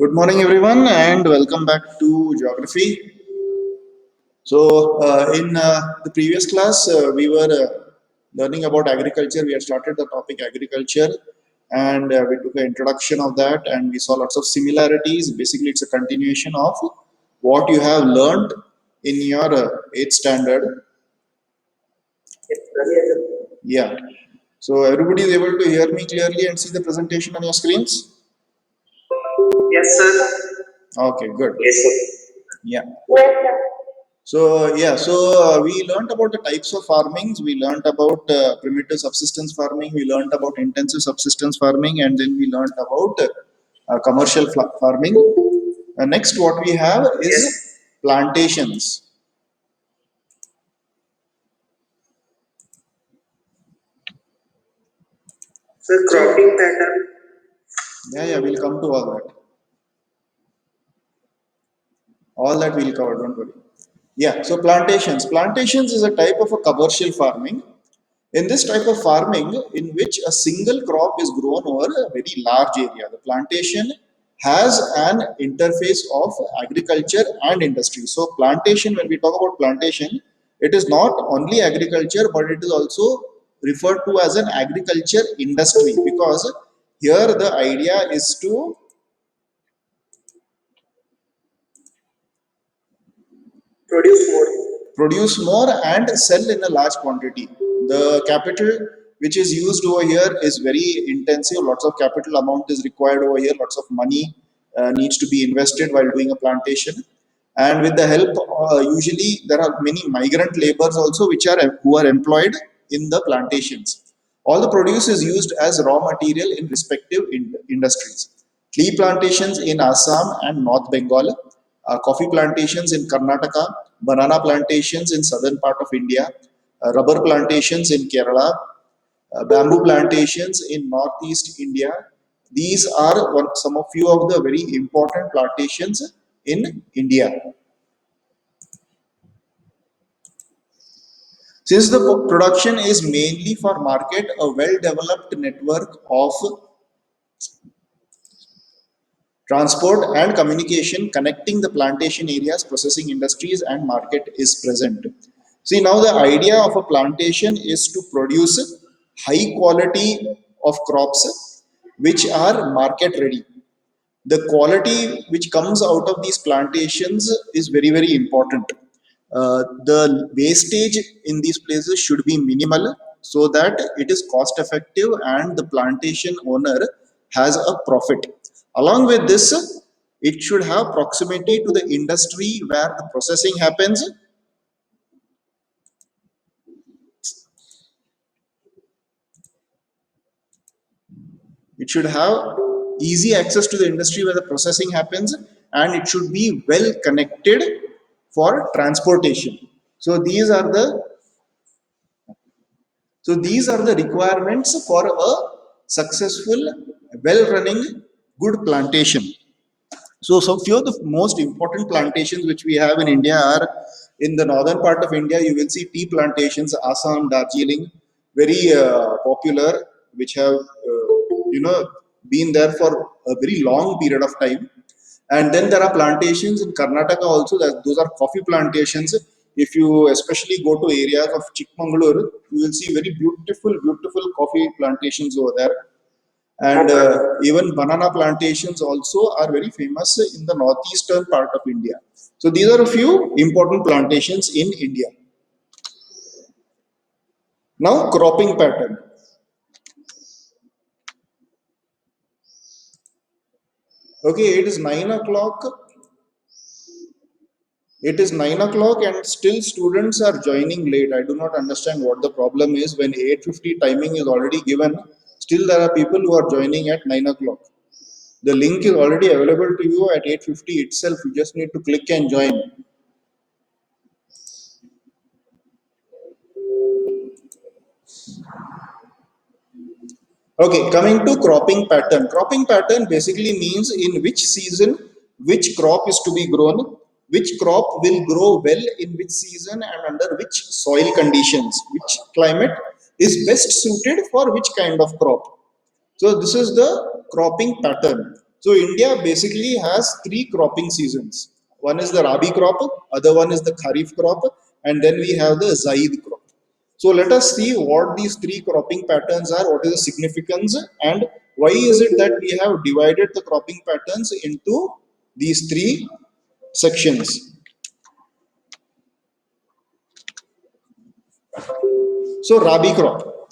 Good morning, everyone, and welcome back to Geography. In the previous class, we were learning about agriculture. We had started the topic agriculture, and we took an introduction of that, and we saw lots of similarities. Basically, it's a continuation of what you have learned in your 8th standard. Yeah. So, everybody is able to hear me clearly and see the presentation on your screens? Yes, sir. Okay, good. Yes, sir. Yeah. We learned about the types of farmings. We learned about primitive subsistence farming. We learned about intensive subsistence farming, and then we learned about commercial farming. Next, what we have is Yes. plantations. Sir, So, cropping pattern. yeah, we'll come to all that. All that we'll cover. Don't worry. Yeah. So, plantations. Plantations is a type of a commercial farming. In this type of farming, in which a single crop is grown over a very large area, the plantation has an interface of agriculture and industry. So, plantation, when we talk about plantation, it is not only agriculture, but it is also referred to as an agriculture industry because here the idea is to Produce more. produce more and sell in a large quantity. The capital which is used over here is very intensive. Lots of capital amount is required over here. Lots of money needs to be invested while doing a plantation. And with the help, usually there are many migrant laborers also which are who are employed in the plantations. All the produce is used as raw material in respective industries. Tea plantations in Assam and North Bengal, coffee plantations in Karnataka, banana plantations in southern part of India, rubber plantations in Kerala, bamboo plantations in northeast India. These are some of few of the very important plantations in India. Since the production is mainly for market, a well-developed network of transport and communication connecting the plantation areas, processing industries, and market is present. See, now the idea of a plantation is to produce high quality of crops which are market ready. The quality which comes out of these plantations is very, very important. The wastage in these places should be minimal so that it is cost effective and the plantation owner has a profit. Along with this, it should have proximity to the industry where the processing happens. It should have easy access to the industry where the processing happens, and it should be well connected for transportation. So these are the requirements for a successful, well-running, good plantation. So few of the most important plantations which we have in India are in the northern part of India. You will see tea plantations, Assam, Darjeeling, very popular, which have been there for a very long period of time. And then there are plantations in Karnataka also. That those are coffee plantations. If you especially go to areas of Chikmagalur, you will see very beautiful, beautiful coffee plantations over there. And even banana plantations also are very famous in the northeastern part of India. So these are a few important plantations in India. Now, cropping pattern. Okay, it is 9 o'clock. It is 9 o'clock, and still students are joining late. I do not understand what the problem is. When 8:50 timing is already given, still there are people who are joining at 9 o'clock. The link is already available to you at 8:50 itself. You just need to click and join. Okay, coming to cropping pattern. Cropping pattern basically means in which season which crop is to be grown, which crop will grow well in which season and under which soil conditions, which climate is best suited for which kind of crop. So this is the cropping pattern. So India basically has three cropping seasons. One is the Rabi crop, other one is the Kharif crop, and then we have the Zaid crop. So let us see what these three cropping patterns are, what is the significance, and why is it that we have divided the cropping patterns into these three sections. So Rabi crop.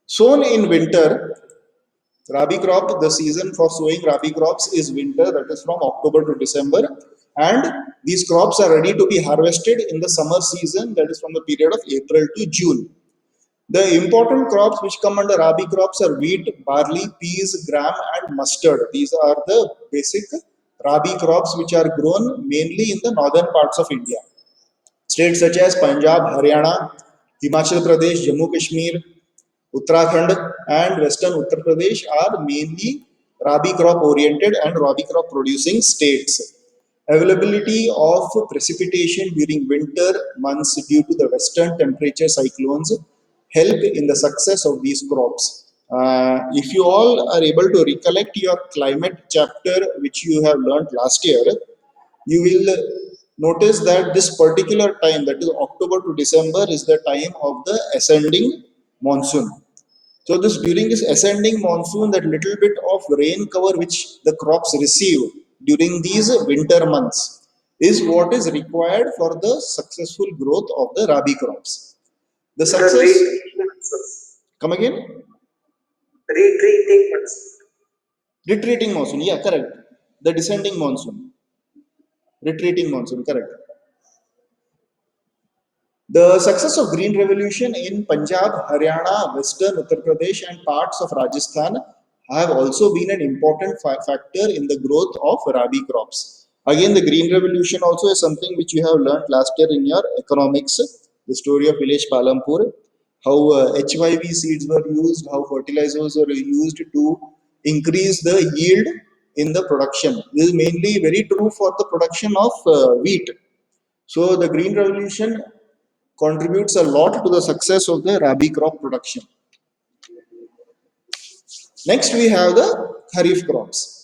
Sown in winter, Rabi crop, the season for sowing Rabi crops is winter, that is from October to December. And these crops are ready to be harvested in the summer season, that is from the period of April to June. The important crops which come under Rabi crops are wheat, barley, peas, gram, and mustard. These are the basic Rabi crops which are grown mainly in the northern parts of India. States such as Punjab, Haryana, Himachal Pradesh, Jammu Kashmir, Uttarakhand, and Western Uttar Pradesh are mainly Rabi crop oriented and Rabi crop producing states. Availability of precipitation during winter months due to the western temperature cyclones help in the success of these crops. If you all are able to recollect your climate chapter which you have learned last year, you will notice that this particular time, that is October to December, is the time of the ascending monsoon. So this during this ascending monsoon, that little bit of rain cover which the crops receive during these winter months is what is required for the successful growth of the Rabi crops. The The success, retreating monsoon. come again, Retreating monsoon. retreating monsoon, yeah, correct. The descending monsoon, retreating monsoon, correct. The success of Green Revolution in Punjab, Haryana, Western Uttar Pradesh, and parts of Rajasthan have also been an important factor in the growth of Rabi crops. Again, the Green Revolution also is something which you have learned last year in your economics, the story of village Palampur, how HYV seeds were used, how fertilizers were used to increase the yield in the production. This is mainly very true for the production of wheat. So the Green Revolution contributes a lot to the success of the Rabi crop production. Next, we have the Kharif crops.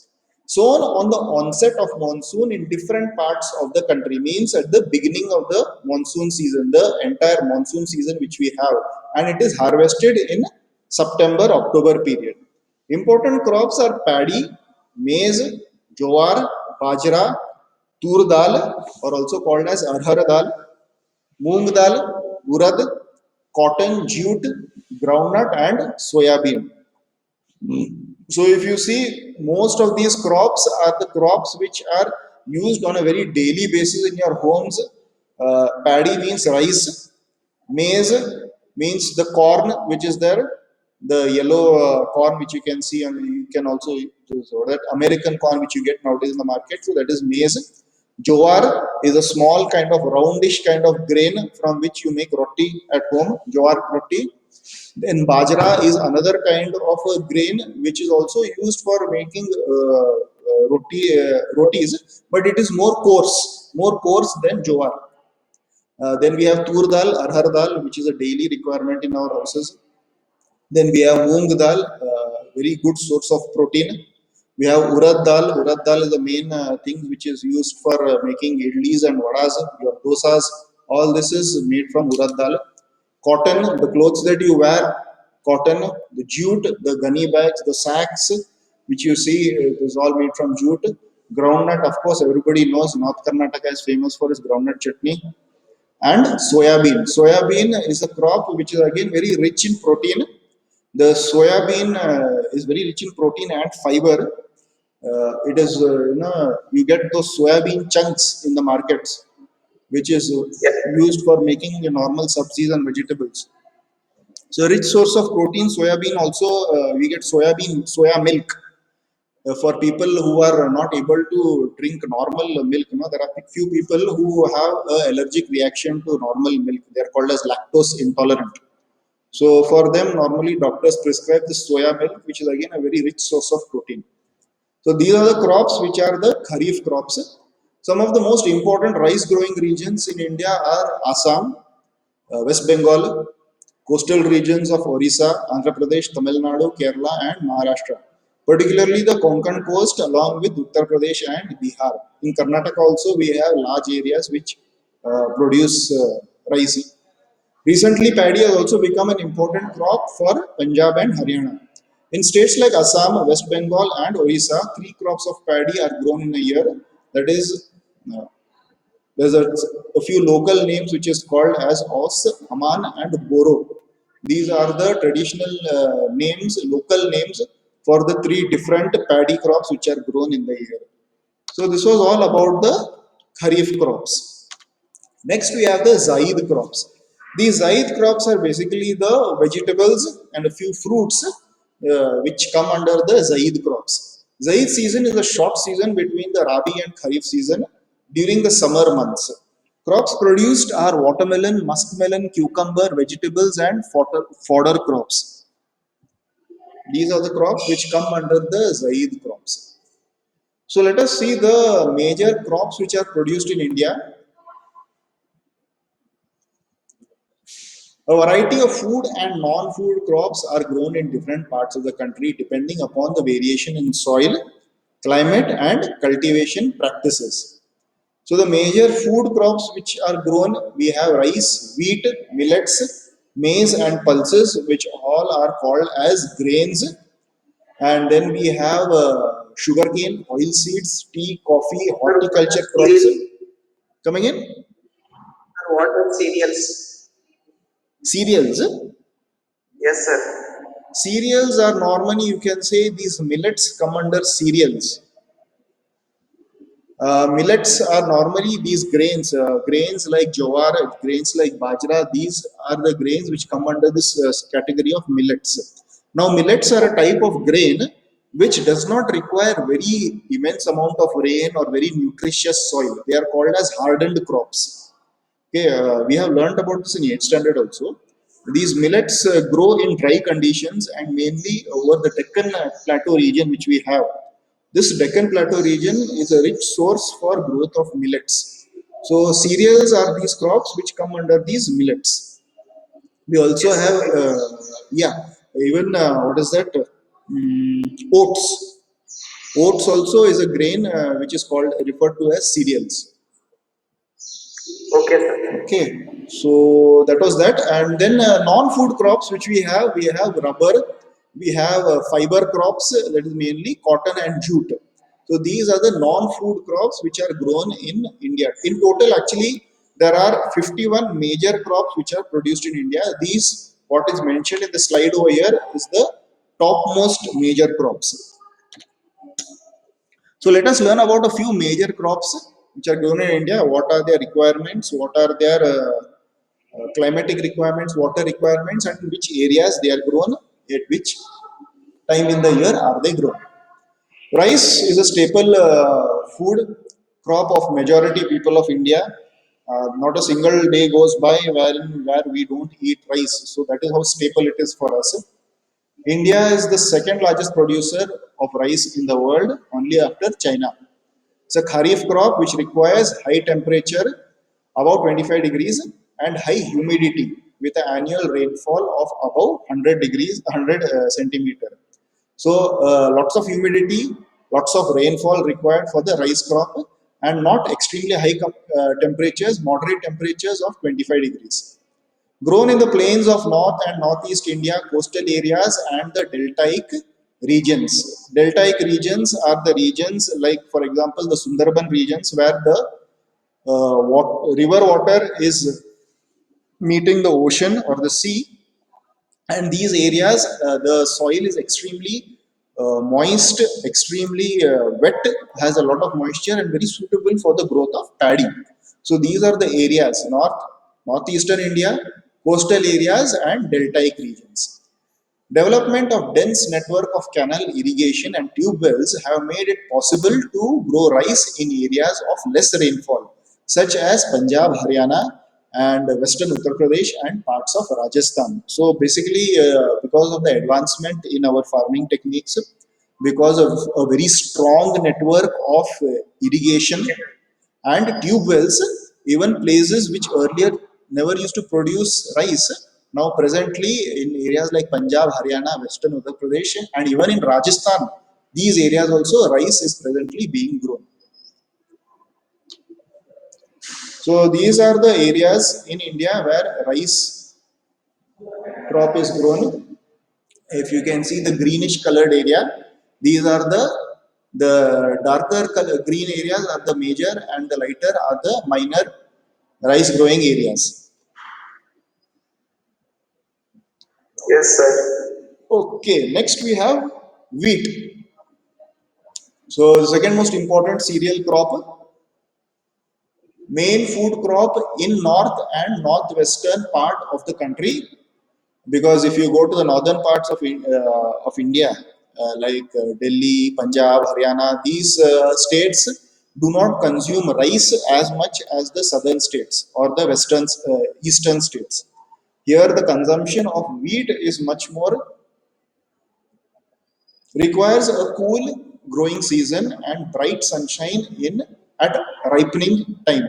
Sown on the onset of monsoon in different parts of the country, means at the beginning of the monsoon season, the entire monsoon season which we have, and it is harvested in September October period. Important crops are paddy, maize, jowar, bajra, tur dal, or also called as arhar dal, moong dal, urad, cotton, jute, groundnut, and soybean. So if you see, most of these crops are the crops which are used on a very daily basis in your homes. Paddy means rice, maize means the corn which is there, the yellow corn which you can see, and you can also use that American corn which you get nowadays in the market. So that is maize. Jowar is a small kind of roundish kind of grain from which you make roti at home. Jowar roti. Then bajra is another kind of a grain which is also used for making rotis, but it is more coarse than jowar. Then we have tur dal, arhar dal, which is a daily requirement in our houses. Then we have moong dal, very good source of protein. We have urad dal. Urad dal is the main thing which is used for making idlis and vadas, your dosas. All this is made from urad dal. Cotton, the clothes that you wear, cotton, the jute, the gunny bags, the sacks, which you see, it is all made from jute. Groundnut, of course, everybody knows North Karnataka is famous for its groundnut chutney. And soybean. Soybean is a crop which is again very rich in protein. The soybean is very rich in protein and fiber. It is, you get those soybean chunks in the markets, which is Yeah. used for making the normal subsies and vegetables. So, rich source of protein, soybean also, we get soya milk. For people who are not able to drink normal milk, there are few people who have an allergic reaction to normal milk. They are called as lactose intolerant. So for them, normally doctors prescribe the soya milk, which is again a very rich source of protein. So these are the crops which are the Kharif crops. Some of the most important rice growing regions in India are Assam, West Bengal, coastal regions of Orissa, Andhra Pradesh, Tamil Nadu, Kerala, and Maharashtra. particularly the Konkan coast along with Uttar Pradesh and Bihar. In Karnataka also we have large areas which produce rice. Recently, paddy has also become an important crop for Punjab and Haryana. In states like Assam, West Bengal, and Orissa, three crops of paddy are grown in a year. That is, uh, there's a few local names which is called as Os, Aman, and Boro. These are the traditional names, local names for the three different paddy crops which are grown in the year. So this was all about the Kharif crops. Next, we have the Zaid crops. These Zaid crops are basically the vegetables and a few fruits which come under the Zaid crops. Zaid season is a short season between the Rabi and Kharif season during the summer months. Crops produced are watermelon, muskmelon, cucumber, vegetables, and fodder crops. These are the crops which come under the Zaid crops. So let us see the major crops which are produced in India. A variety of food and non-food crops are grown in different parts of the country depending upon the variation in soil, climate, and cultivation practices. So the major food crops which are grown, we have rice, wheat, millets, maize, and pulses, which all are called as grains. And then we have sugarcane, oil seeds, tea, coffee, horticulture crops. Coming in, What are cereals? cereals. Yes, sir. Cereals are normally, you can say, these millets come under cereals. Millets are normally these grains, grains like jowar, grains like bajra. These are the grains which come under this category of millets. Now, millets are a type of grain which does not require very immense amount of rain or very nutritious soil. They are called as hardened crops. Okay, we have learned about this in 8th standard also. These millets grow in dry conditions and mainly over the Deccan Plateau region, which we have. This Deccan Plateau region is a rich source for growth of millets. So cereals are these crops which come under these millets. We also Yes, have, sir. yeah, even what is that? Oats. Oats also is a grain which is called referred to as cereals. Okay, sir. Okay, so that was that, and then non-food crops which we have rubber, we have fiber crops that is mainly cotton and jute. So these are the non-food crops which are grown in India. In total, actually, there are 51 major crops which are produced in India. These, what is mentioned in the slide over here, is the topmost major crops. So let us learn about a few major crops which are grown in India. What are their requirements? What are their climatic requirements, water requirements, and in which areas they are grown, at which time in the year are they grown. Rice is a staple food crop of majority people of India. Not a single day goes by where we don't eat rice. So that is how staple it is for us. India is the second largest producer of rice in the world, only after China. It's a kharif crop which requires high temperature, about 25 degrees, and high humidity with an annual rainfall of above 100 degrees, 100 centimeter. So lots of humidity, lots of rainfall required for the rice crop, and not extremely high temperatures, moderate temperatures of 25 degrees. Grown in the plains of North and Northeast India, coastal areas, and the deltaic regions. Deltaic regions are the regions like, for example, the Sundarban regions where the river water is meeting the ocean or the sea, and these areas the soil is extremely moist, extremely wet, has a lot of moisture and very suitable for the growth of paddy. So these are the areas: northeastern India, coastal areas, and deltaic regions. Development of dense network of canal irrigation and tube wells have made it possible to grow rice in areas of less rainfall, such as Punjab, Haryana, and western Uttar Pradesh and parts of Rajasthan. So basically, because of the advancement in our farming techniques, because of a very strong network of irrigation and tube wells, even places which earlier never used to produce rice, now presently in areas like Punjab, Haryana, Western Uttar Pradesh, and even in Rajasthan, These areas also rice is presently being grown. So these are the areas in India where rice crop is grown. If you can see the greenish colored area, these are the darker color, green areas are the major and the lighter are the minor rice growing areas. Yes, sir. Okay, next we have wheat. So the second most important cereal crop, main food crop in north and northwestern part of the country. Because if you go to the northern parts of India, like Delhi, Punjab, Haryana, these states do not consume rice as much as the southern states or the western eastern states. Here, the consumption of wheat is much more, requires a cool growing season and bright sunshine in at ripening time.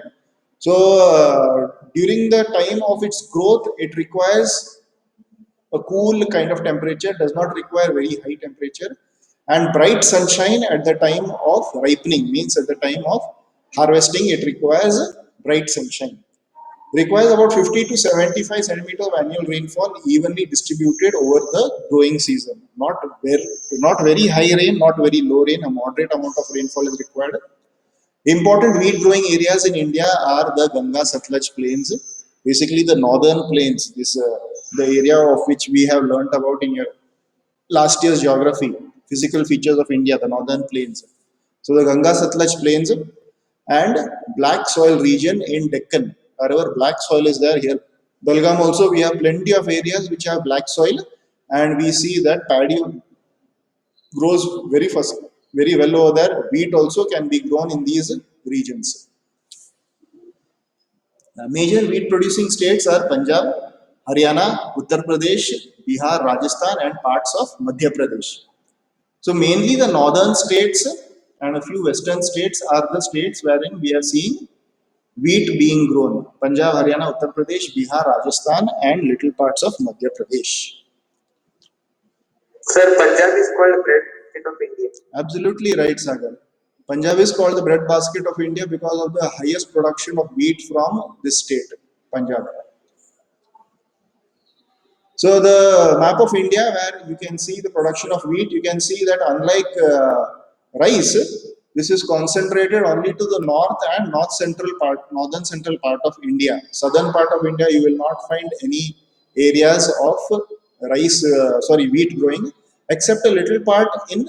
So during the time of its growth, it requires a cool kind of temperature, does not require very high temperature, and bright sunshine at the time of ripening, means at the time of harvesting it requires bright sunshine. Requires about 50 to 75 centimeter of annual rainfall evenly distributed over the growing season. Not very high rain, not very low rain, a moderate amount of rainfall is required. Important wheat growing areas in India are the Ganga Satluj plains, basically the northern plains. This the area of which we have learnt about in your last year's geography, physical features of India, the northern plains. So the Ganga Satluj plains and black soil region in Deccan. Wherever black soil is there, here Belgaum also we have plenty of areas which have black soil, and we see that paddy grows very well over there. Wheat also can be grown in these regions. Major wheat producing states are Punjab, Haryana, Uttar Pradesh, Bihar, Rajasthan, and parts of Madhya Pradesh. So mainly the northern states and a few western states are the states wherein we are seeing wheat being grown. Punjab, Haryana, Uttar Pradesh, Bihar, Rajasthan, and little parts of Madhya Pradesh. Sir, Punjab is called bread of India. Absolutely right, Sagar. Punjab is called the bread basket of India because of the highest production of wheat from this state, Punjab. So the map of India, where you can see the production of wheat, you can see that unlike rice, this is concentrated only to the north and northern central part of India. Southern part of India, you will not find any areas of wheat growing, except a little part in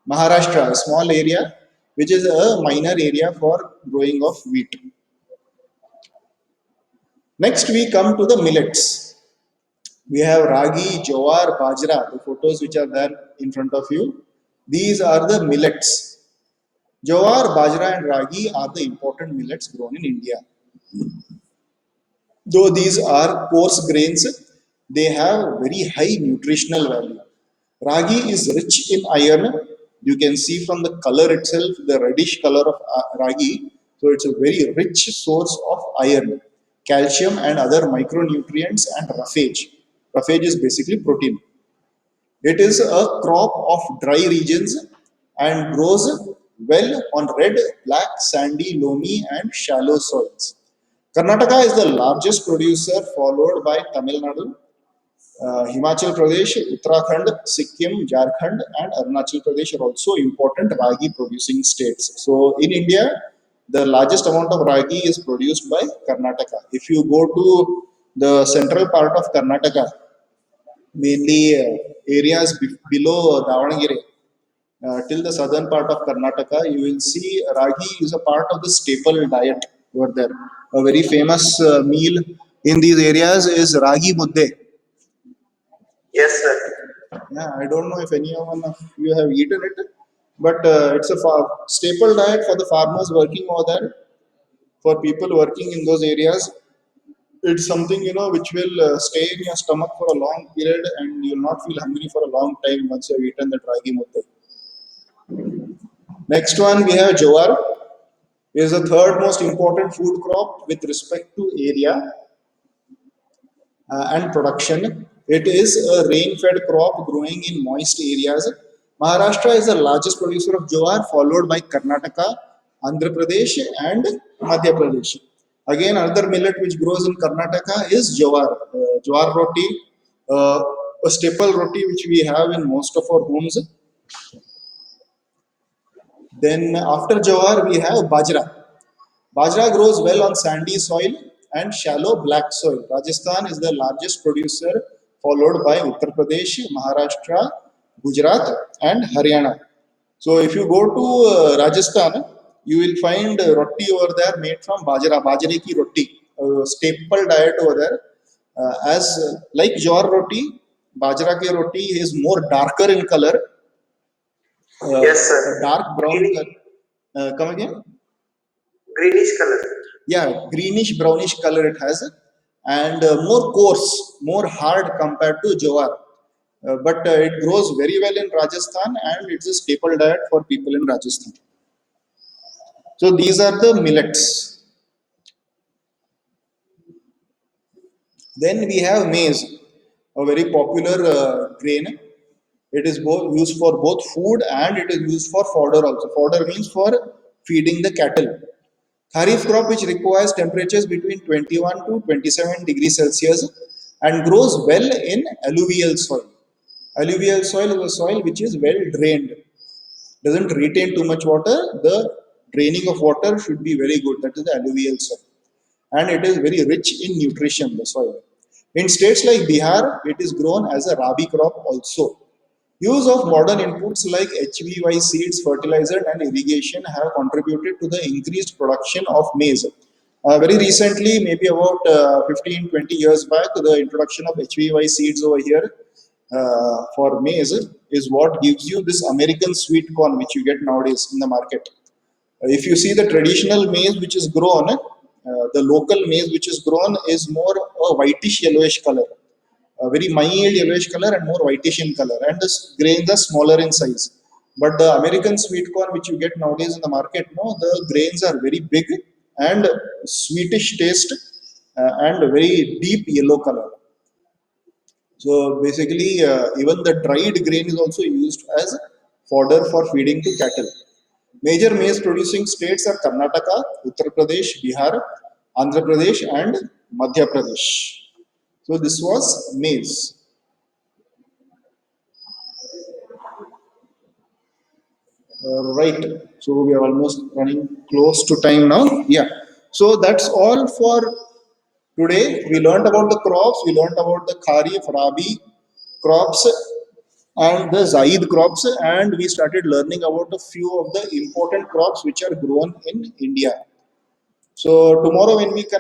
Maharashtra, a small area, which is a minor area for growing of wheat. Next, we come to the millets. We have ragi, jowar, bajra, the photos which are there in front of you. These are the millets. Jowar, bajra, and ragi are the important millets grown in India. Though these are coarse grains, they have very high nutritional value. Ragi is rich in iron. You can see from the color itself, the reddish color of ragi. So it's a very rich source of iron, calcium, and other micronutrients and roughage. Roughage is basically protein. It is a crop of dry regions and grows well on red, black, sandy, loamy, and shallow soils. Karnataka is the largest producer, followed by Tamil Nadu, Himachal Pradesh, Uttarakhand, Sikkim, Jharkhand, and Arunachal Pradesh are also important ragi producing states. So in India, the largest amount of ragi is produced by Karnataka. If you go to the central part of Karnataka, mainly areas below Davanagere, till the southern part of Karnataka, you will see ragi is a part of the staple diet over there. A very famous meal in these areas is ragi mudde. Yes, sir. Yeah, I don't know if anyone of you have eaten it, but it's a staple diet for the farmers working over there. For people working in those areas, it's something which will stay in your stomach for a long period, and you'll not feel hungry for a long time once you've eaten the ragi mudde. Next one we have jowar, is the third most important food crop with respect to area and production. It is a rain-fed crop growing in moist areas. Maharashtra is the largest producer of jowar, followed by Karnataka, Andhra Pradesh, and Madhya Pradesh. Again, another millet which grows in Karnataka is jowar. Jowar roti, uh, a staple roti which we have in most of our homes. Then after jowar, we have bajra. Bajra grows well on sandy soil and shallow black soil. Rajasthan is the largest producer, followed by Uttar Pradesh, Maharashtra, Gujarat, and Haryana. So if you go to Rajasthan, you will find roti over there made from bajra, bajre ki roti, staple diet over there. As like jowar roti, bajra ki roti is more darker in color, Yes, a sir. dark brown Greenish, color. Come again? greenish color. Yeah, greenish brownish color it has, and more coarse, more hard compared to jowar. But it grows very well in Rajasthan, and it's a staple diet for people in Rajasthan. So these are the millets. Then we have maize, a very popular grain. It is both used for both food and it is used for fodder also. Fodder means for feeding the cattle. Kharif crop which requires temperatures between 21 to 27 degrees Celsius and grows well in alluvial soil. Alluvial soil is a soil which is well drained, doesn't retain too much water. The draining of water should be very good. That is the alluvial soil. And it is very rich in nutrition, the soil. In states like Bihar, it is grown as a rabi crop also. Use of modern inputs like HVY seeds, fertilizer, and irrigation have contributed to the increased production of maize. Very recently, maybe about 15 20 years back, the introduction of HVY seeds over here for maize is what gives you this American sweet corn, which you get nowadays in the market. If you see the traditional maize which is grown, the local maize which is grown is more a whitish yellowish color, a very mild yellowish color and more whitish in color, and the grains are smaller in size. But the American sweet corn which you get nowadays in the market, no, the grains are very big and sweetish taste and very deep yellow color. So basically, even the dried grain is also used as fodder for feeding to cattle. Major maize producing states are Karnataka, Uttar Pradesh, Bihar, Andhra Pradesh, and Madhya Pradesh. So this was maize. Right. So we are almost running close to time now. Yeah. So that's all for today. We learned about the crops. We learned about the Kharif, Rabi crops and the Zaid crops, and we started learning about a few of the important crops which are grown in India. So tomorrow when we connect.